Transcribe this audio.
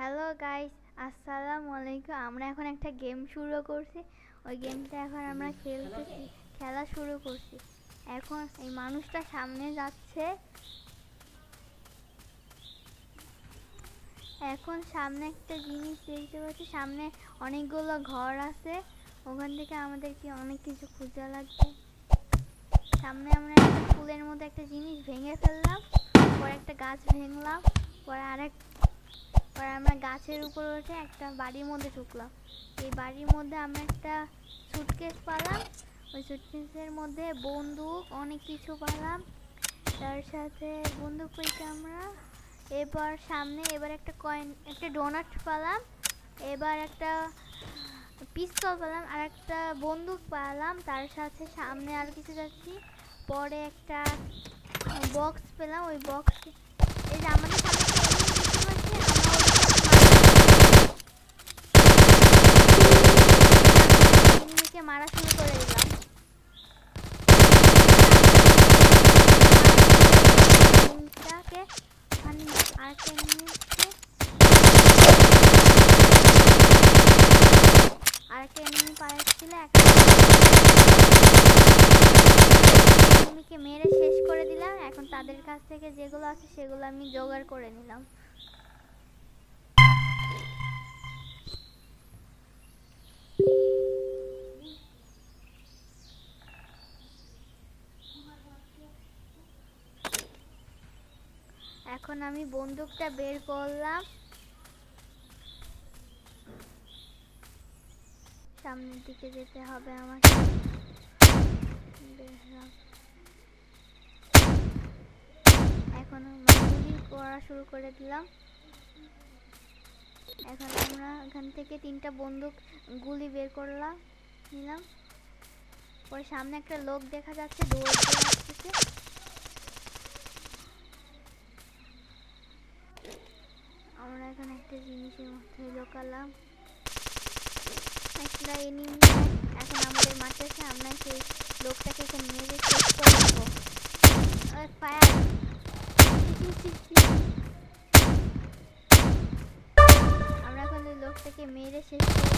Hello guys, আসসালামু আলাইকুম। আমরা এখন একটা গেম শুরু করছি। ওই গেমটা এখন আমরা খেলা শুরু করছি। এখন এই মানুষটা সামনে যাচ্ছে। এখন সামনে একটা জিনিস দেখতে পাচ্ছি, সামনে অনেকগুলো ঘর আছে। ওখান থেকে আমাদেরকে অনেক কিছু খুঁজে লাগবে। সামনে আমরা একটা ফুলের মধ্যে একটা জিনিস ভেঙে ফেললাম, পরে একটা গাছ ভেঙলাম, পরে আমরা গাছের উপর উঠে একটা বাড়ির মধ্যে ঢুকলাম। এই বাড়ির মধ্যে আমরা একটা সুটকেস পেলাম। ওই সুটকেসের মধ্যে বন্দুক অনেক কিছু পেলাম। তার সাথে বন্দুক পেয়েছি আমরা। এবার একটা কয়েন, একটা ডোনাট পেলাম। এবার একটা পিস্তল পেলাম আর একটা বন্দুক পেলাম। তার সাথে সামনে আর কিছু যাচ্ছি, পরে একটা বক্স পেলাম। ওই বক্স, এই যে আমাদের সামনে মারা শুরু করে দিলাম। আরেকটা এনিমি পালাচ্ছিল, এনিমিকে মেরে শেষ করে দিলাম। এখন তাদের কাছ থেকে যেগুলো আছে সেগুলো আমি জোগাড় করে নিলাম। এখন আমি বন্দুকটা বের করলাম। সামনের দিকে যেতে হবে আমাকে। এখন গুলি করা শুরু করে দিলাম। এখন আমরা এখান থেকে 3টা বন্দুক গুলি বের করলাম, নিলাম। পরে সামনে একটা লোক দেখা যাচ্ছে, দৌড় দিয়ে আসতেছে। আমরা এখন একটা জিনিসের মধ্যে ঢোকালাম, একটা এনিমি। এখন আমাদের মারতেছে, আমরা সেই লোকটাকে এখানে মেরে শেষ করে দেবো। ফায়ার! আমরা এখন ওই লোকটাকে মেরে শেষ করে